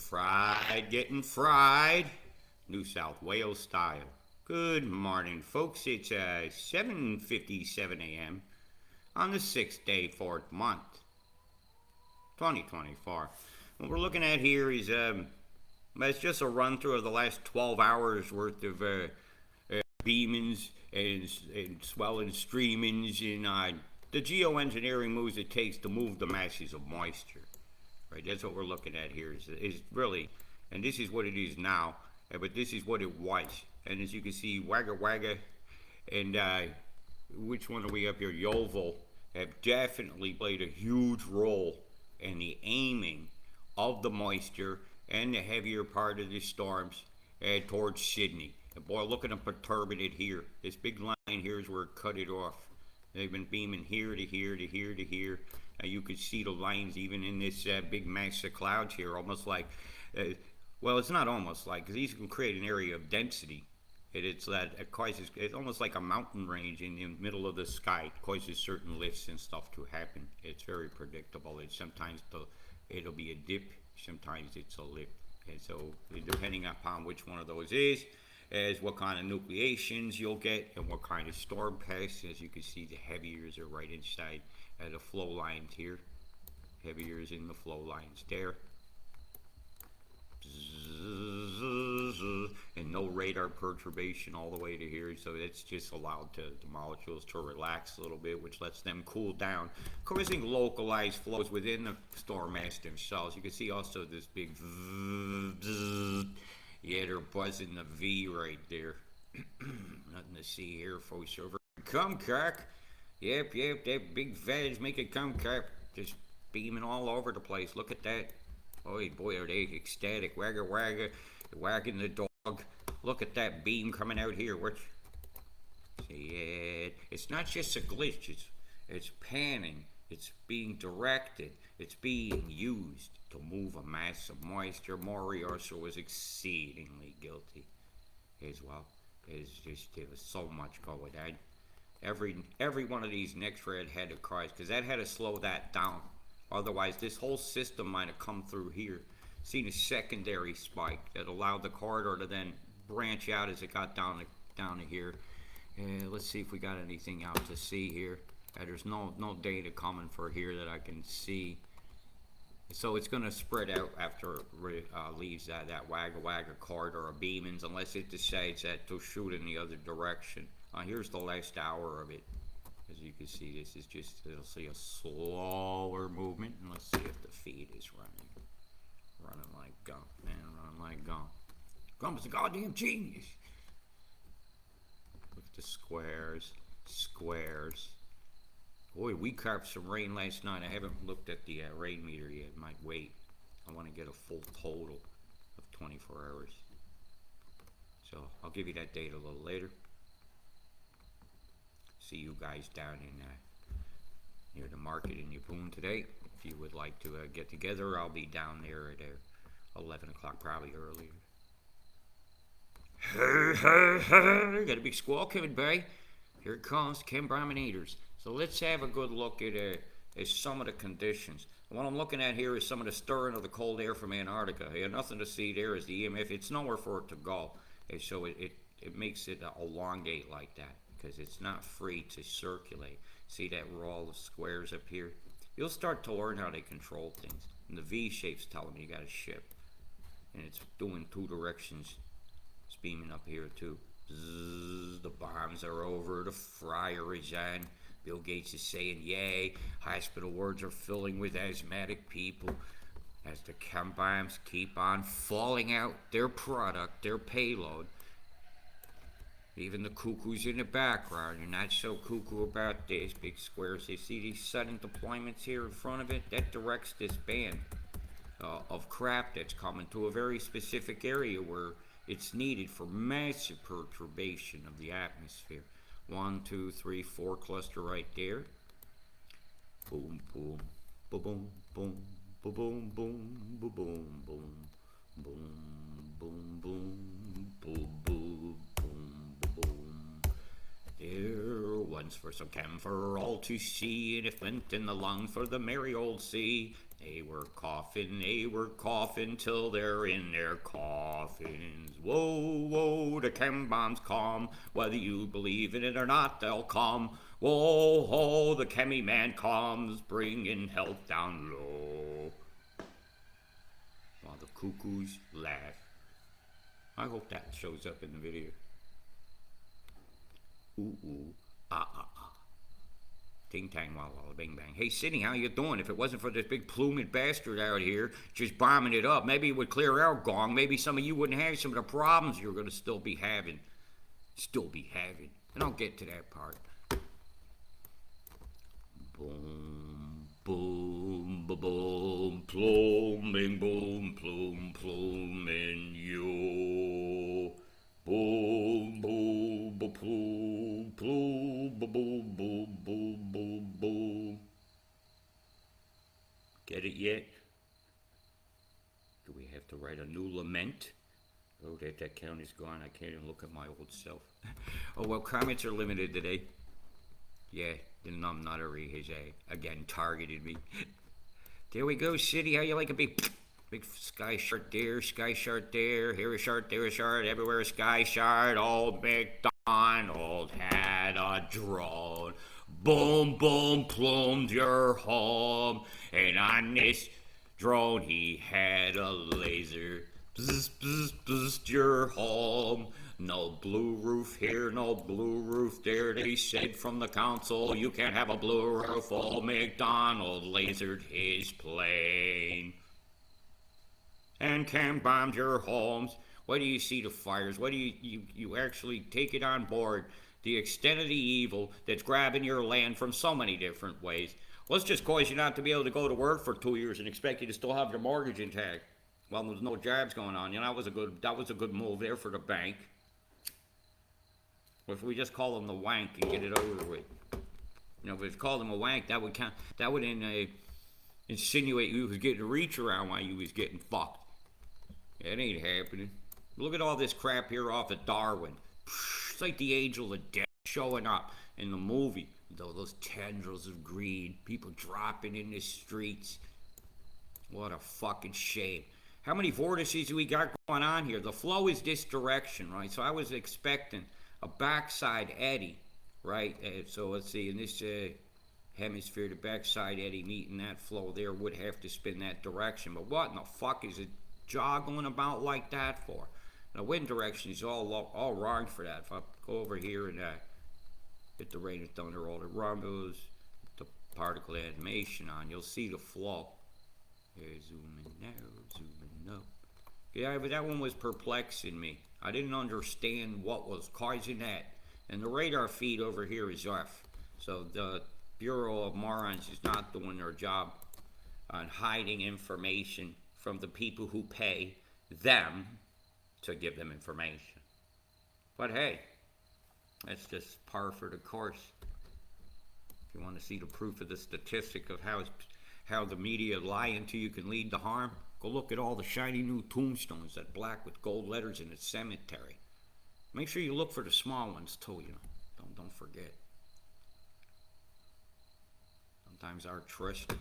fried, getting fried, New South Wales style. Good morning, folks. It's 7:57 a.m. on the sixth day, fourth month, 2024. What we're looking at here is it's just a run through of the last 12 hours worth of beamings and swelling streamings and the geoengineering moves it takes to move the masses of moisture. Right, that's what we're looking at here. Is really, and this is what it is now, but this is what it was. And as you can see, Wagga Wagga and which one are we up here? Yeovil have definitely played a huge role in the aiming of the moisture and the heavier part of the storms towards Sydney. And boy, look at them perturbing it here. This big line here is where it cut it off. They've been beaming here to here to here to here. You could see the lines even in this big mass of clouds here, almost like, well, it's not almost like, because these can create an area of density. It's almost like a mountain range in the middle of the sky. It causes certain lifts and stuff to happen. It's very predictable. Sometimes it'll be a dip, sometimes it's a lift. And so depending upon which one of those is what kind of nucleations you'll get and what kind of storm paths. As you can see, the heaviers are right inside the flow lines here. Heavier is in the flow lines there. And no radar perturbation all the way to here, so it's just allowed the molecules to relax a little bit, which lets them cool down, causing localized flows within the storm mass themselves. You can see also this big yeah, they're buzzing the V right there. Nothing to see here, folks. Over Comcock. Yep, that big veg making Comcock just beaming all over the place. Look at that. Oh boy, are they ecstatic. Wagga Wagga, wagging the dog. Look at that beam coming out here. See it? It's not just a glitch. It's panning. It's being directed. It's being used to move a mass of moisture. Moriarty was exceedingly guilty as well. There was so much going on. Every one of these next red had to cause, because that had to slow that down. Otherwise, this whole system might have come through here. Seen a secondary spike that allowed the corridor to then branch out as it got down to here. Let's see if we got anything out to see here. There's no data coming for here that I can see. So it's going to spread out after it leaves that Wagga Wagga corridor of beamings, unless it decides that to shoot in the other direction. Here's the last hour of it. As you can see, this is just, it'll see a slower movement. And let's see if the feed is running. Running like gum, man, running like gum. Gum is a goddamn genius. Look at the squares. Boy, we carved some rain last night. I haven't looked at the rain meter yet. Might wait. I want to get a full total of 24 hours. So I'll give you that data a little later. See you guys down in near the market in Yeppoon today. If you would like to get together, I'll be down there at 11 o'clock, probably earlier. Got a big squall coming by. Here it comes, Chem Brominators. So let's have a good look at some of the conditions. What I'm looking at here is some of the stirring of the cold air from Antarctica. Nothing to see there is the EMF. It's nowhere for it to go. And so it makes it elongate like that, because it's not free to circulate. See that row of squares up here? You'll start to learn how they control things. And the V shape's telling me you got a ship. And it's doing two directions. It's beaming up here too. Zzz, the bombs are over. The fryer is on. Bill Gates is saying yay. Hospital wards are filling with asthmatic people as the chem bombs keep on falling out their product, their payload. Even the cuckoos in the background, you're not so cuckoo about this. Big squares, you see these sudden deployments here in front of it? That directs this band of crap that's coming to a very specific area where it's needed for massive perturbation of the atmosphere. 1, 2, 3, 4 cluster right there. Boom, boom, boom, boom, boom, boom, boom, boom, boom, boom, boom, boom, boom, boom, boom, boom. There once for some camphor all to see, and it went in the lungs for the merry old sea. They were coughing till they're in their coffins. Whoa, whoa, the chem bombs come, whether you believe in it or not, they'll come. Whoa, ho, the chemie man comes, bringing health down low. While the cuckoos laugh. I hope that shows up in the video. Ooh, ooh, ah, ah, ah. Ting tang walla walla bing bang. Hey Sydney, how you doing? If it wasn't for this big plumid bastard out here just bombing it up, maybe it would clear our gong. Maybe some of you wouldn't have some of the problems you're gonna still be having. And I'll get to that part. Boom, boom, ba boom, plum, bing, boom, plum, plum, and you. Boom, boom, ba plum, plum, ba boom, boom, boom, boom, boom. Get it yet? Do we have to write a new lament? Oh, that count is gone. I can't even look at my old self. Oh, well, comments are limited today. Yeah, the numbnuttery has again targeted me. There we go, City. How you like a big sky shark there, here a shark, there a shark, everywhere a sky shark. Old MacDonald had a drone. Boom, boom, plumed your home. And on this drone he had a laser. Bzz, bzz, bzz, your home. No blue roof here, no blue roof there. They said from the council, you can't have a blue roof. Old MacDonald lasered his plane and chem bombed your homes. What do you see the fires? What do you actually take it on board? The extent of the evil that's grabbing your land from so many different ways. Let's just cause you not to be able to go to work for 2 years and expect you to still have your mortgage intact. Well, there's no jobs going on. You know, that was a good move there for the bank. Or if we just call them the wank and get it over with. You know, if we call them a wank, that would count. That would insinuate you was getting a reach around while you was getting fucked. That ain't happening. Look at all this crap here off of Darwin. It's like the angel of death showing up in the movie. Those tendrils of greed, people dropping in the streets. What a fucking shame. How many vortices do we got going on here? The flow is this direction, right? So I was expecting a backside eddy, right? So let's see, in this hemisphere, the backside eddy meeting that flow there would have to spin that direction. But what in the fuck is it joggling about like that for? The wind direction is all wrong for that. If I go over here and hit the rain and thunder, all the rumbles, the particle animation on, you'll see the flow. Zooming now, zooming up. Yeah, but that one was perplexing me. I didn't understand what was causing that. And the radar feed over here is off. So the Bureau of Morons is not doing their job on hiding information from the people who pay them to give them information. But hey, that's just par for the course. If you want to see the proof of the statistic of how the media lying to you can lead to harm, go look at all the shiny new tombstones that black with gold letters in the cemetery. Make sure you look for the small ones too, you know. Don't forget. Sometimes our trust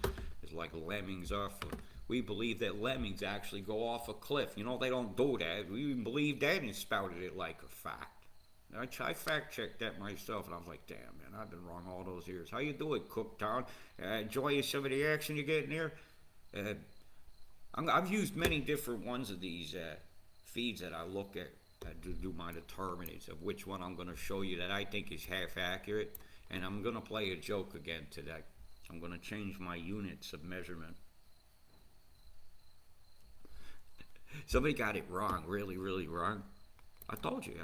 is like lemmings off of, we believe that lemmings actually go off a cliff. You know, they don't do that. We even believed that and spouted it like a fact. I fact-checked that myself, and I was like, damn, man, I've been wrong all those years. How you doing, Cooktown? Enjoying some of the action you're getting there? I've used many different ones of these feeds that I look at to do my determinants of which one I'm going to show you that I think is half accurate. And I'm going to play a joke again today. I'm going to change my units of measurement. Somebody got it wrong, really, really wrong. I told you,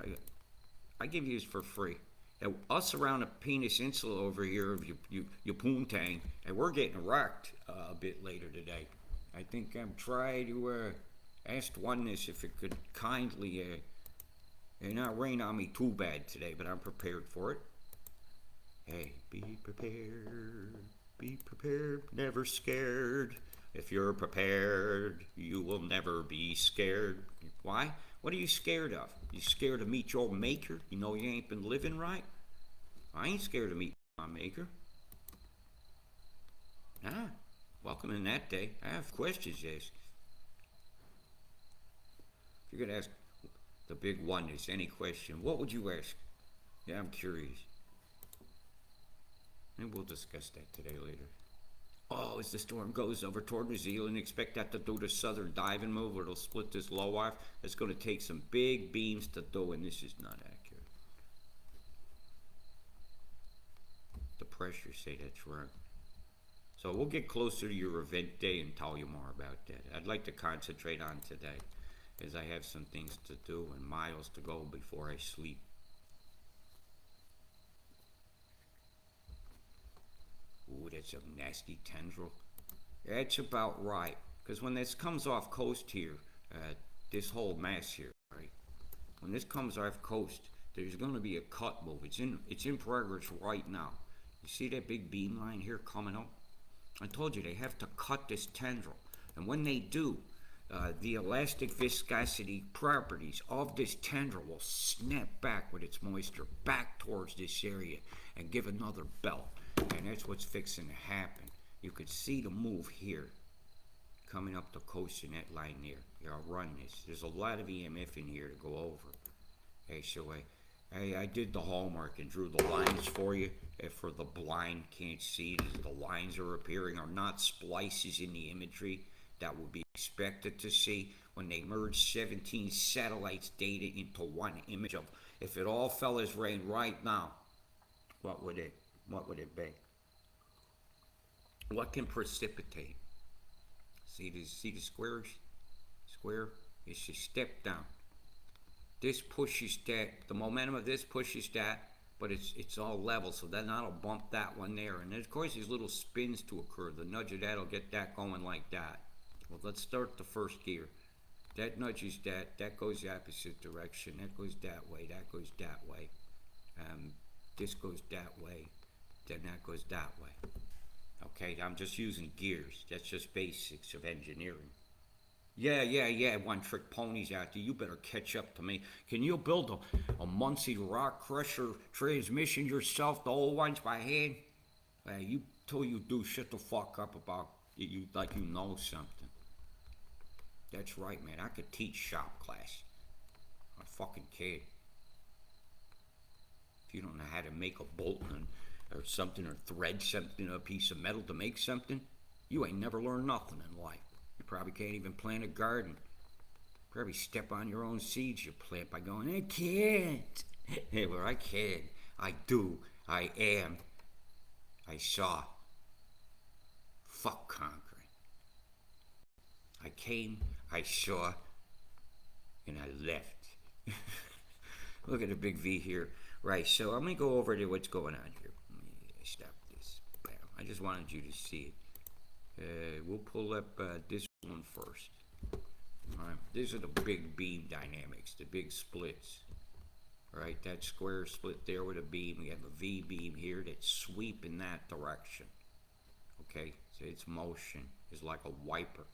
I give you this for free. And us around the Penis Insula over here of your poontang, and we're getting wrecked a bit later today. I think I'm trying to ask Oneness if it could kindly not rain on me too bad today, but I'm prepared for it. Hey, be prepared, never scared. If you're prepared, you will never be scared. Why? What are you scared of? You scared to meet your maker? You know you ain't been living right? I ain't scared of meeting my maker. Ah, welcome in that day. I have questions to ask. If you're gonna ask the big oneness any question, what would you ask? Yeah, I'm curious. Maybe we'll discuss that today later. Oh, as the storm goes over toward New Zealand, expect that to do the southern diving move where it'll split this low off. It's going to take some big beams to do, and this is not accurate. The pressures say that's wrong. So we'll get closer to your event day and tell you more about that. I'd like to concentrate on today, as I have some things to do and miles to go before I sleep. Ooh, that's a nasty tendril. That's about right. Because when this comes off coast here, this whole mass here, right? When this comes off coast, there's going to be a cut move. It's in progress right now. You see that big beam line here coming up? I told you they have to cut this tendril. And when they do, the elastic viscosity properties of this tendril will snap back with its moisture back towards this area and give another belt. And that's what's fixing to happen. You could see the move here coming up the coast in that line there. Here, I'll run this. There's a lot of EMF in here to go over. Okay, so I did the hallmark and drew the lines for you. If for the blind can't see, the lines are appearing are not splices in the imagery that would be expected to see when they merge 17 satellites data into one image of. If it all fell as rain right now, what would it be? What can precipitate? See the squares? Square is just step down. This pushes that. The momentum of this pushes that, but it's all level, so then that'll bump that one there. And then of course these little spins to occur. The nudge of that'll get that going like that. Well, let's start the first gear. That nudges that. That goes the opposite direction. That goes that way. That goes that way. This goes that way. Then that goes that way. Okay, I'm just using gears. That's just basics of engineering. Yeah, one trick ponies out there. You better catch up to me. Can you build a Muncie rock crusher transmission yourself, the old ones by hand? You till you do, shut the fuck up about you like you know something. That's right, man. I could teach shop class. I fucking kid. If you don't know how to make a bolt or something, or thread something, a piece of metal to make something, you ain't never learned nothing in life. You probably can't even plant a garden. Probably step on your own seeds you plant by going, I can't. Hey, well, I can. I do. I am. I saw. Fuck conquering. I came, I saw, and I left. Look at the big V here. Right, so I'm going to go over to what's going on here. Let me stop this. I just wanted you to see it. We'll pull up this one first. Alright, these are the big beam dynamics, the big splits. Alright, that square split there with a beam. We have a V beam here that's sweeping that direction. Okay, so its motion is like a wiper,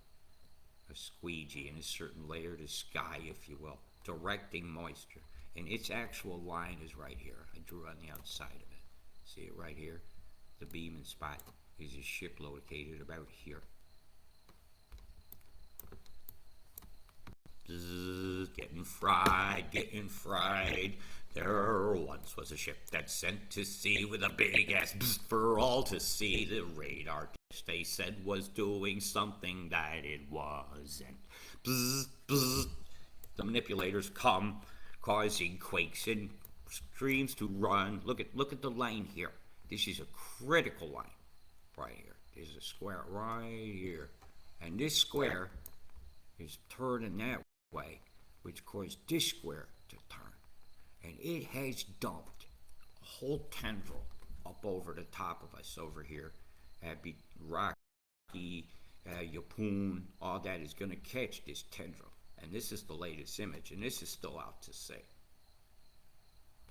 a squeegee in a certain layer of the sky, if you will, directing moisture. And its actual line is right here. I drew on the outside of it. See it right here? The beam and spot is a ship located about here. Getting fried, getting fried. There once was a ship that sent to sea with a big ass for all to see. The radar dish they said was doing something that it wasn't. The manipulators come, causing quakes and streams to run. Look at the line here. This is a critical line right here. There's a square right here, and this square is turning that way, which caused this square to turn, and it has dumped a whole tendril up over the top of us over here at Rocky, Yeppoon. All that is going to catch this tendril, and this is the latest image, and this is still out to sea.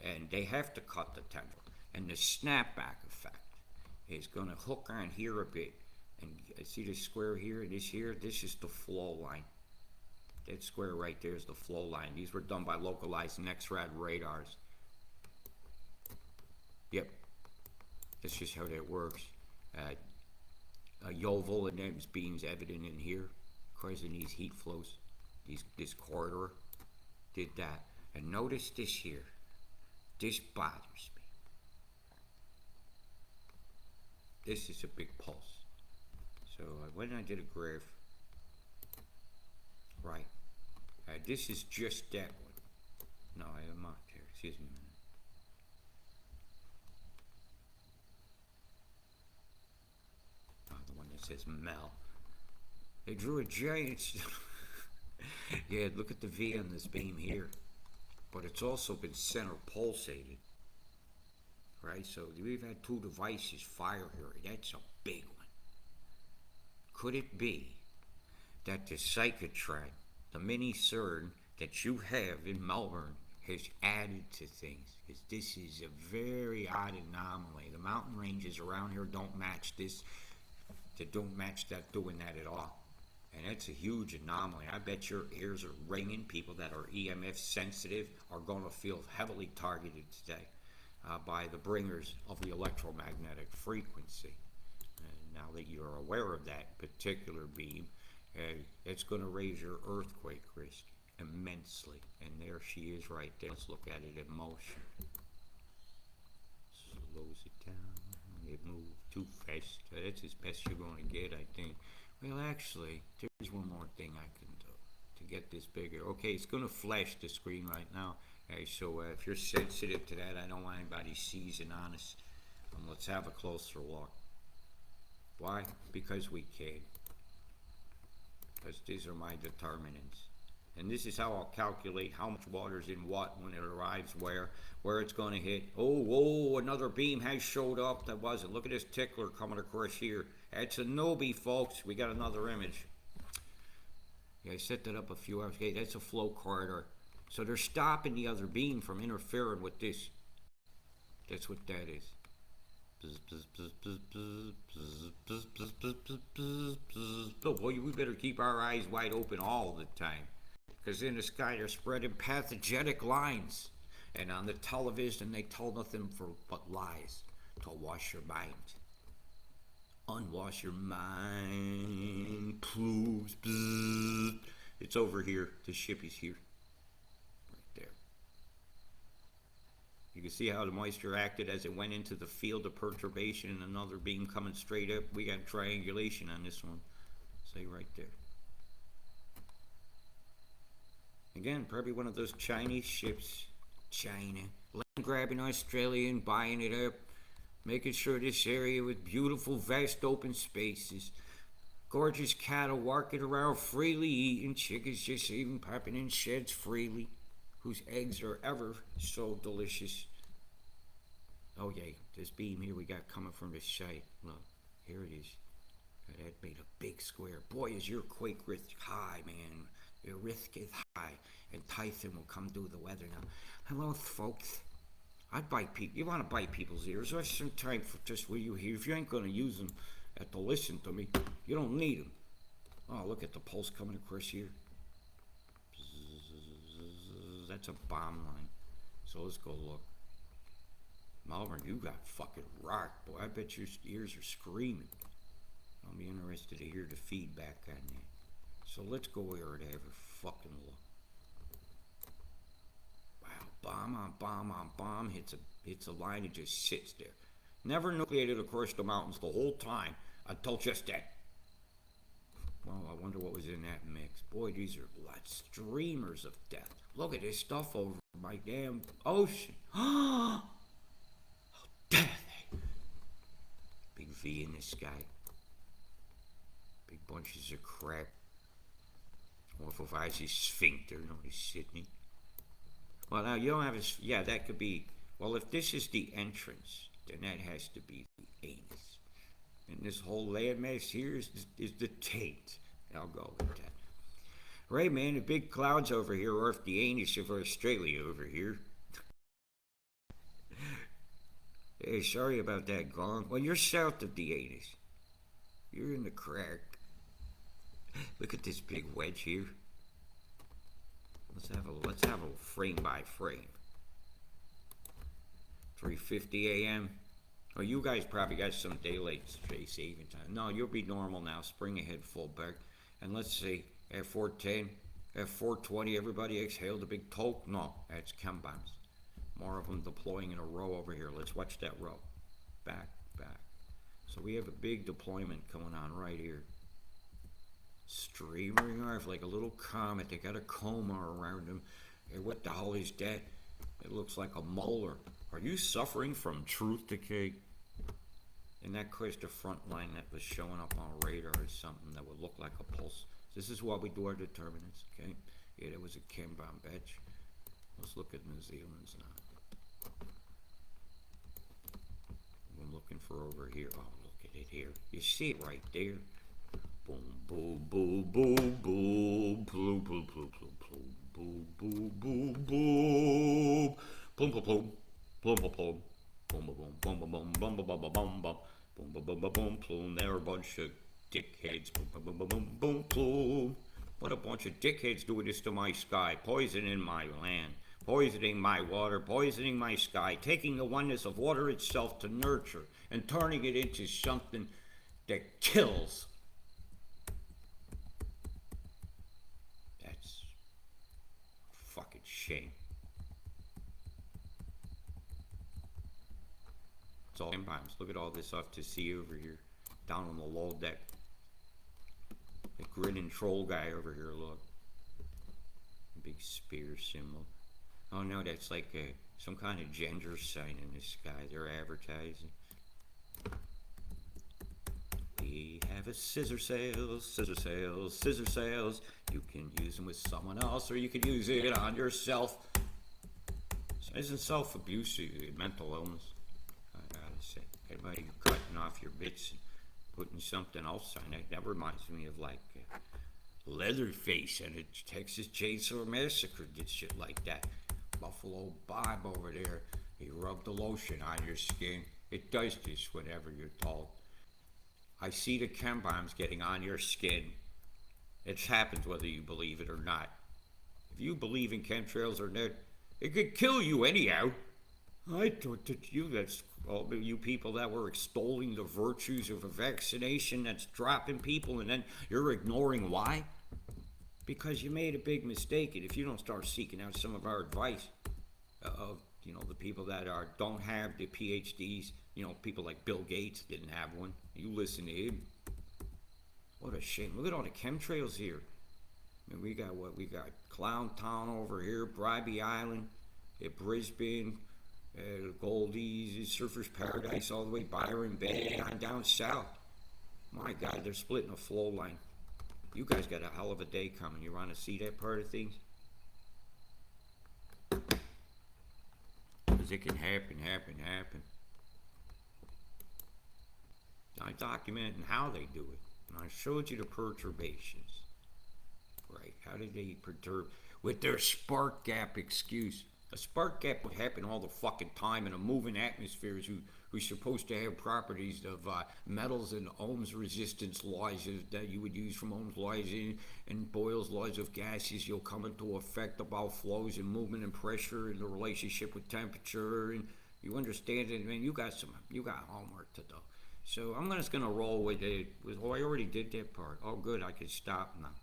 And they have to cut the tendril, and the snapback effect is going to hook on here a bit. And see this square here and this here? This is the flow line. That square right there is the flow line. These were done by localized NEXRAD radars. Yep, That's just how that works. Yeovil and them's beams evident in here, causing these heat flows. This corridor did that. And notice this here. This bothers me. This is a big pulse. So when I did a graph, right, this is just that one. No, I am not there. Excuse me a minute. Oh, the one that says Mel. They drew a giant. Yeah, look at the V on this beam here. But it's also been center pulsated. Right? So we've had two devices fire here. That's a big one. Could it be that the Psychotron, the mini CERN that you have in Melbourne, has added to things? Because this is a very odd anomaly. The mountain ranges around here don't match this. They don't match that doing that at all. And that's a huge anomaly. I bet your ears are ringing. People that are EMF sensitive are going to feel heavily targeted today by the bringers of the electromagnetic frequency. And now that you're aware of that particular beam, it's going to raise your earthquake risk immensely. And there she is right there. Let's look at it in motion. Slows it down. It moved too fast. That's as best you're going to get, I think. Well, actually, there's one more thing I can do to get this bigger. Okay, it's going to flash the screen right now. Okay, so if you're sensitive to that, I don't want anybody seizing on us. Let's have a closer look. Why? Because we can. Because these are my determinants. And this is how I'll calculate how much water's in what when it arrives where it's going to hit. Oh, whoa, another beam has showed up. That wasn't. Look at this tickler coming across here. That's a Nobi, folks. We got another image. Yeah, I set that up a few hours ago. That's a flow corridor. So they're stopping the other beam from interfering with this. That's what that is. Oh boy, we better keep our eyes wide open all the time. Because in the sky they're spreading pathogenic lines. And on the television they tell nothing but lies. To wash your mind. Unwash your mind, please. It's over here. The ship is here. Right there. You can see how the moisture acted as it went into the field of perturbation and another beam coming straight up. We got triangulation on this one. Say right there. Again, probably one of those Chinese ships. China. Land grabbing Australia and buying it up. Making sure this area with beautiful, vast open spaces. Gorgeous cattle walking around freely eating. Chickens just even popping in sheds freely. Whose eggs are ever so delicious. Oh yeah, this beam here we got coming from the site. Look, here it is. That made a big square. Boy, is your quake risk high, man. Your risk is high. And Tyson will come do the weather now. Hello, folks. I'd bite people. You want to bite people's ears. There's some time for just where you hear. If you ain't going to use them to listen to me, you don't need them. Oh, look at the pulse coming across here. That's a bomb line. So let's go look. Malvern, you got fucking rocked, boy. I bet your ears are screaming. I'll be interested to hear the feedback on that. So let's go here and have a fucking look. Bomb on bomb on bomb hits a line and just sits there. Never nucleated across the mountains the whole time until just then. Well, I wonder what was in that mix. Boy, these are streamers of death. Look at this stuff over my damn ocean. Oh, death. Big V in the sky. Big bunches of crap. Orphophizes sphincter, notice Sydney. Well, now you don't have a... Yeah, that could be... Well, if this is the entrance, then that has to be the anus. And this whole landmass here is the taint. I'll go with that. Right, man, the big clouds over here are off the anus of Australia over here. Hey, sorry about that, Gong. Well, you're south of the anus. You're in the crack. Look at this big wedge here. Let's have a frame by frame. 3:50 a.m. Oh, you guys probably got some daylight saving time. No, you'll be normal now. Spring ahead full back. And let's see, at 410, at 420, everybody exhaled a big toke. No, that's chem bombs. More of them deploying in a row over here. Let's watch that row. Back, back. So we have a big deployment going on right here. Streaming off like a little comet. They got a coma around them. Hey, what the hell is that? It looks like a molar. Are you suffering from truth decay? And that course the front line that was showing up on radar is something that would look like a pulse. This is why we do our determinants, okay? Yeah, there was a chem bomb batch. Let's look at New Zealand's now. I'm looking for over here. Oh, look at it here. You see it right there. Boom, boom, boom, boom, boom, boom, boom, boom, boom, boom, boom, boom, boom, boom, boom, boom, boom, boom, boom. Boom, boom, boom, boom, boom, boom, boom, boom, boom, boom, boom, boom, boom, boom, boom, boom. They're a bunch of dickheads. Boom, boom, boom, boom, boom, boom. What a bunch of dickheads doing this to my sky, poisoning my land, poisoning my water, poisoning my sky, taking the oneness of water itself to nurture and turning it into something that kills. That's a fucking shame. All bombs. Look at all this off to sea over here, down on the low deck. The grinning troll guy over here. Look, big spear symbol. Oh no, that's like some kind of gender sign in the sky. They're advertising. We have a scissor sales, scissor sales, scissor sales. You can use them with someone else, or you can use it on yourself. So isn't self-abuse a mental illness? Everybody cutting off your bits and putting something else on it. That reminds me of like Leatherface and a Texas Chainsaw Massacre did shit like that. Buffalo Bob over there, he rubbed the lotion on your skin. It does this whenever you're told. I see the chem bombs getting on your skin. It happens whether you believe it or not. If you believe in chemtrails or not, it could kill you anyhow. I thought that that's all you people that were extolling the virtues of a vaccination that's dropping people, and then you're ignoring why? Because you made a big mistake, and if you don't start seeking out some of our advice of the people that don't have the PhDs, people like Bill Gates didn't have one. You listen to him. What a shame! Look at all the chemtrails here. I mean, we got Clown Town over here, Bribey Island, at Brisbane. Goldies, Surfers Paradise, all the way Byron Bay on down south. My God, they're splitting a flow line. You guys got a hell of a day coming. You want to see that part of things? Because it can happen. I documented how they do it. And I showed you the perturbations. Right, how did they perturb? With their spark gap excuse. A spark gap would happen all the fucking time in a moving atmosphere who's supposed to have properties of metals and Ohm's resistance laws that you would use from Ohm's laws and Boyle's laws of gases. You'll come into effect about flows and movement and pressure and the relationship with temperature, and you understand it. Man, you got homework to do. So I'm just gonna roll with it. I already did that part. Oh, good, I can stop now.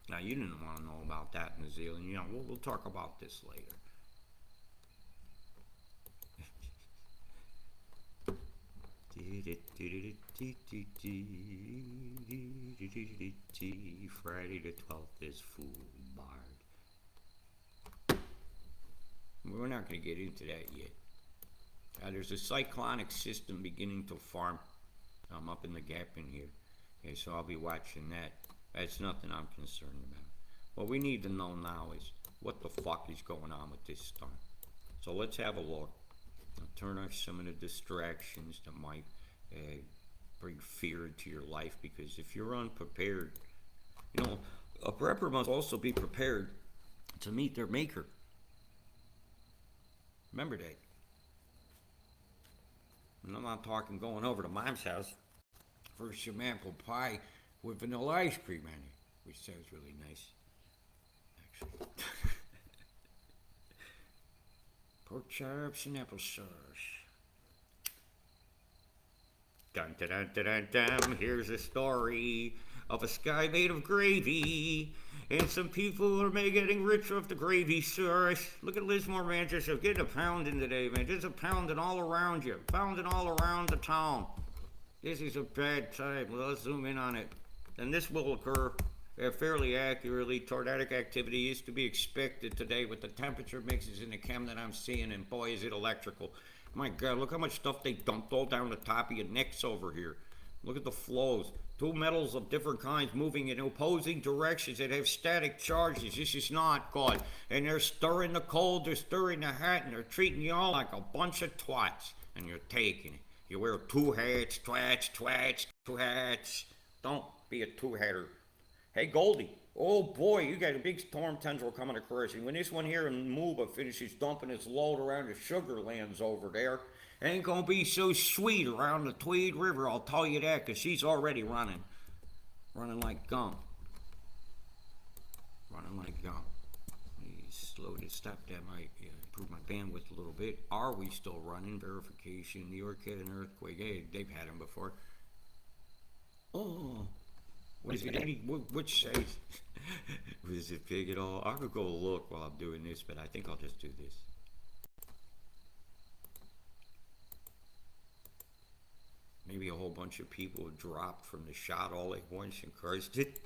Now you didn't want to know about that, New Zealand. We'll talk about this later. Friday the 12th is Fool Bard. We're not going to get into that yet. There's a cyclonic system beginning to form. I'm up in the gap in here. Okay, so I'll be watching that. That's nothing I'm concerned about. What we need to know now is what the fuck is going on with this storm. So let's have a look. I'll turn off some of the distractions that might bring fear into your life, because if you're unprepared, a prepper must also be prepared to meet their maker. Remember that. And I'm not talking going over to Mom's house for some apple pie with vanilla ice cream on it, which sounds really nice, actually. Pork chops and applesauce. Dun dun dun dun dun dun. Here's a story of a sky made of gravy. And some people are getting rich off the gravy source. Look at Lismore, man, just getting a pounding today, man. Just a pounding all around you. Pounding all around the town. This is a bad time. Well, let's zoom in on it. And this will occur fairly accurately. Tornadic activity is to be expected today with the temperature mixes in the chem that I'm seeing, and boy, is it electrical. My God, look how much stuff they dumped all down the top of your necks over here. Look at the flows. Two metals of different kinds moving in opposing directions that have static charges. This is not good. And they're stirring the cold, they're stirring the hot, and they're treating you all like a bunch of twats. And you're taking it. You wear two hats, twats, twats, two hats. Don't be a two-hatter. Hey, Goldie. Oh, boy, you got a big storm tendril coming across you. When this one here in Muba finishes dumping its load around the sugar lands over there, ain't gonna be so sweet around the Tweed River, I'll tell you that, because she's already running. Running like gum. Running like gum. Let me slow this, stop that, might improve my bandwidth a little bit. Are we still running? Verification. New York had an earthquake. Hey, they've had them before. Oh. What is it? Which size? Was it big at all? I could go look while I'm doing this, but I think I'll just do this. Maybe a whole bunch of people dropped from the shot all at once and cursed it.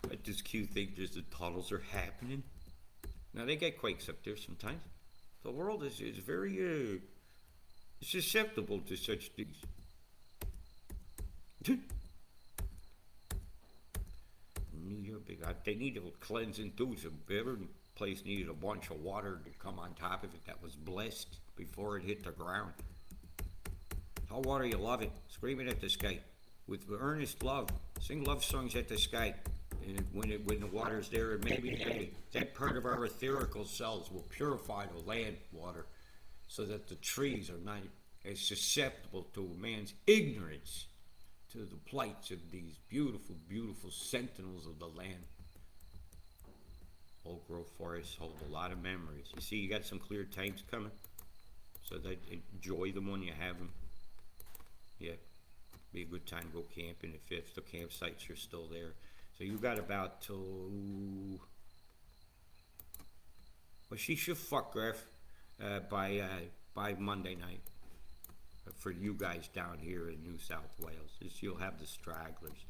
I just cute think just the tunnels are happening. Now they get quakes up there sometimes. The world is very susceptible to such things. New York, big. They need to cleanse and do some. Every place needed a bunch of water to come on top of it that was blessed before it hit the ground. Tell water you love it. Scream it at the sky with earnest love. Sing love songs at the sky. And when the water's there, it may be that part of our etherical cells will purify the land water, so that the trees are not as susceptible to man's ignorance, to the plights of these beautiful, beautiful sentinels of the land. Old growth forests hold a lot of memories. You see, you got some clear times coming, so that enjoy them when you have them. Yeah, be a good time to go camping if the campsites are still there. So you got about till, well, she should fuck Griff by Monday night. For you guys down here in New South Wales, you'll have the stragglers.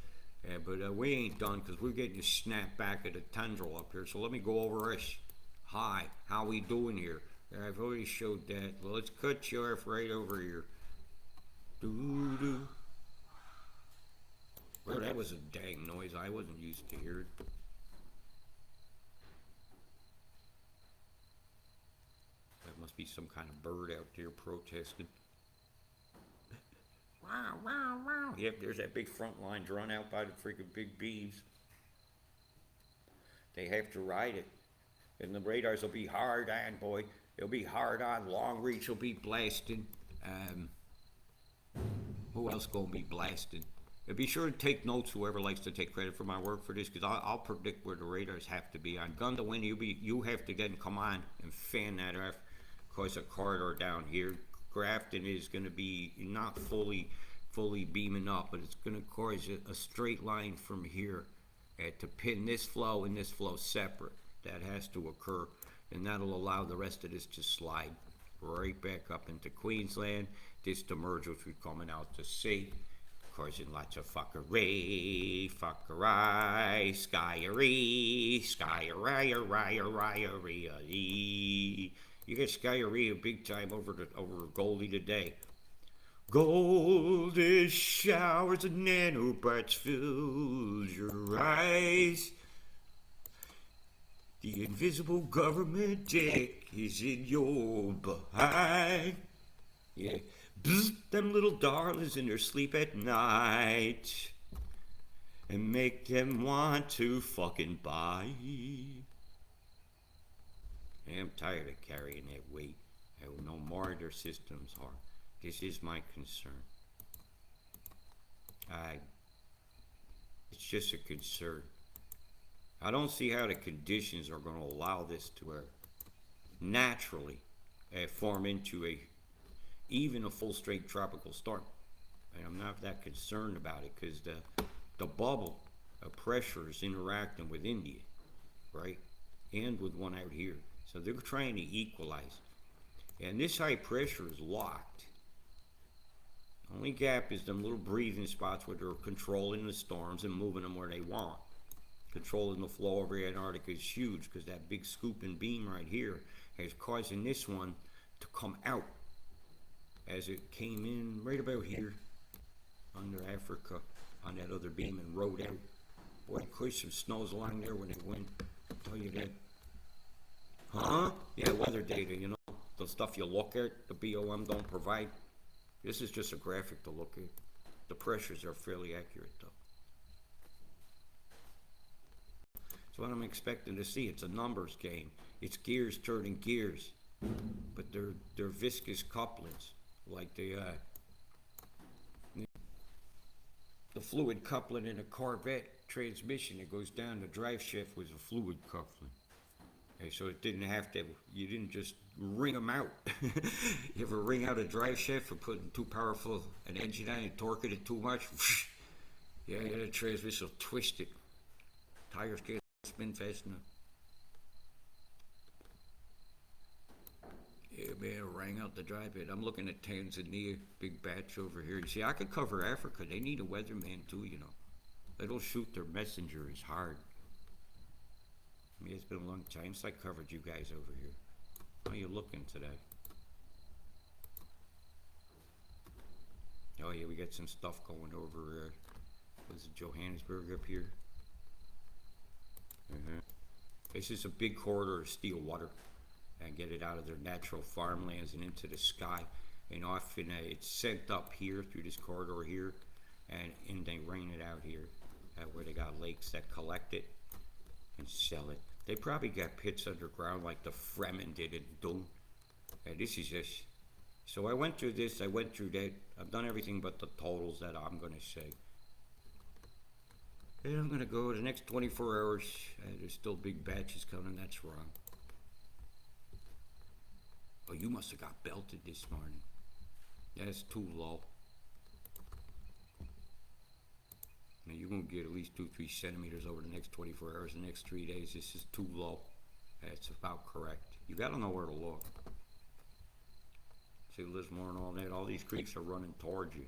But we ain't done, because we're getting a snap back at the tendril up here. So let me go over this. Hi, how we doing here? I've already showed that. Well, let's cut you off right over here. Doo-doo. Well, that was a dang noise I wasn't used to hearing. That must be some kind of bird out there protesting. Wow, wow, wow. Yep, there's that big front line drawn out by the freaking big beeves. They have to ride it. And the radars will be hard on, boy. They'll be hard on. Long reach will be blasting. Who else gonna be blasting? Be sure to take notes, whoever likes to take credit for my work for this, because I'll predict where the radars have to be. On Gun to Win, you have to then come on and fan that off. Of course, a corridor down here. Grafton is going to be not fully beaming up, but it's going to cause a straight line from here to pin this flow and this flow separate. That has to occur, and that'll allow the rest of this to slide right back up into Queensland. This to merge with we coming out to sea, causing lots of fuckery, skyery, you get skyery big time over Goldie today. Golden showers and nanobots fills your eyes. The invisible government dick is in your behind. Yeah, bzz, them little darlings in their sleep at night, and make them want to fucking bite. I'm tired of carrying that weight. I will know more of their systems are. This is my concern. It's just a concern. I don't see how the conditions are going to allow this to naturally form into even a full strength tropical storm. And I'm not that concerned about it because the bubble of pressure is interacting with India, right? And with one out here. So they're trying to equalize. And this high pressure is locked. Only gap is them little breathing spots where they're controlling the storms and moving them where they want. Controlling the flow over Antarctica is huge because that big scooping beam right here is causing this one to come out as it came in right about here under Africa on that other beam and rode out. Boy, Kush, some snows along there when it went. I'll tell you that. Huh? Yeah, weather data, you know, the stuff you look at, the BOM don't provide. This is just a graphic to look at. The pressures are fairly accurate, though. So what I'm expecting to see, it's a numbers game. It's gears turning gears, but they're viscous couplings, like the fluid coupling in a Corvette transmission that goes down the drive shaft was a fluid coupling. Okay, so it didn't have to, you didn't just wring them out. You ever wring out a drive shaft for putting too powerful an engine on and torquing it too much? Yeah, the transmission will twist it. Tires can't spin fast enough. Yeah, man, rang out the drive bit. I'm looking at Tanzania, big batch over here. You see, I could cover Africa. They need a weatherman too, you know. They'll shoot their messenger is hard. I mean, it's been a long time since I covered you guys over here. How are you looking today? Oh yeah, we got some stuff going over, was it Johannesburg up here? This is a big corridor of steel water and get it out of their natural farmlands and into the sky. And often it's sent up here through this corridor here, and they rain it out here where they got lakes that collect it and sell it. They probably got pits underground like the Fremen did in Doom. This is just, so I went through this, I went through that. I've done everything but the totals that I'm going to say. And I'm going to go the next 24 hours. There's still big batches coming. That's wrong. Oh, you must have got belted this morning. That's too low. Now you're going to get at least 2-3 centimeters over the next 24 hours, the next 3 days. This is too low. That's about correct. You got to know where to look. See, Lismore and all that, all these creeks are running towards you.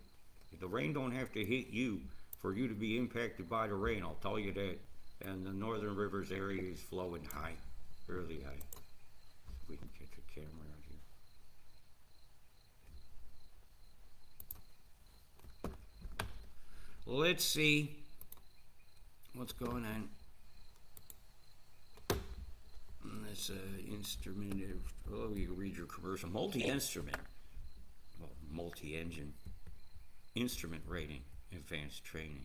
The rain don't have to hit you for you to be impacted by the rain, I'll tell you that. And the Northern Rivers area is flowing high, really high. So we can get the camera out here. Let's see what's going on. This instrument, oh, you can read your commercial. Multi-instrument, well, multi-engine, instrument rating, advanced training.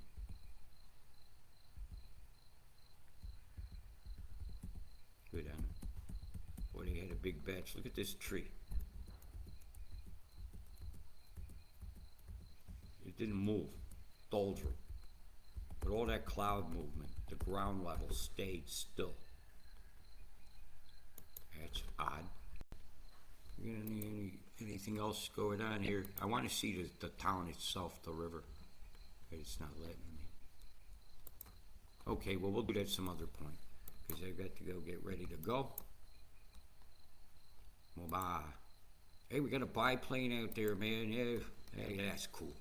Good on it. Boy, they had a big batch. Look at this tree. It didn't move. Doldrum. But all that cloud movement, the ground level stayed still. That's odd. Anything else going on here? I want to see the town itself, the river. It's not letting me. Okay, well, we'll do that some other point. Because I've got to go get ready to go. Well, bye. Hey, we got a biplane out there, man. Yeah, hey, that's cool.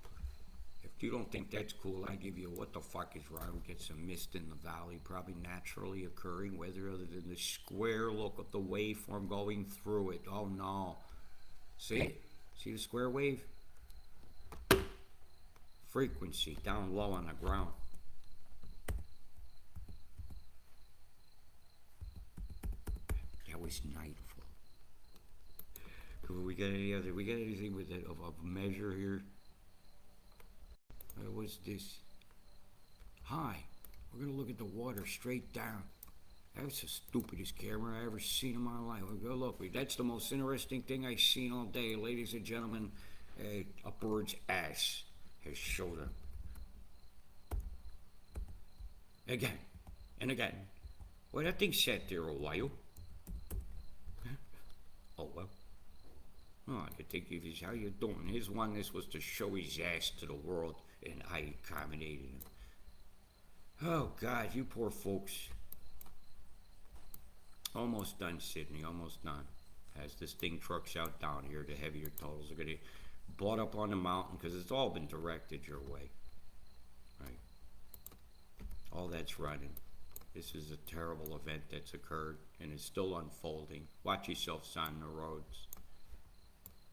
If you don't think that's cool, I give you what the fuck is wrong. Get some mist in the valley, probably naturally occurring weather other than the square look of the waveform going through it. Oh no. See it? See the square wave? Frequency down low on the ground. That was nightfall. We got any other? We got anything with it of a measure here? What's this? Hi. We're gonna look at the water straight down. That's the stupidest camera I ever seen in my life. Go look. That's the most interesting thing I've seen all day, ladies and gentlemen. A bird's ass has showed up. Again and again. Well, that thing sat there a while. Oh well. Oh, I could take you this. How you doing? His oneness was to show his ass to the world, and I accommodated him. Oh, God, you poor folks. Almost done, Sydney. Almost done. As this thing trucks out down here, the heavier totals are going to brought up on the mountain because it's all been directed your way. Right? All that's running. This is a terrible event that's occurred and is still unfolding. Watch yourselves on the roads.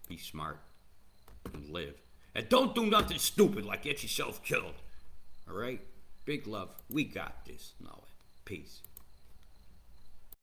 Be smart and live. And don't do nothing stupid like get yourself killed. All right? Big love. We got this. Know it. Peace.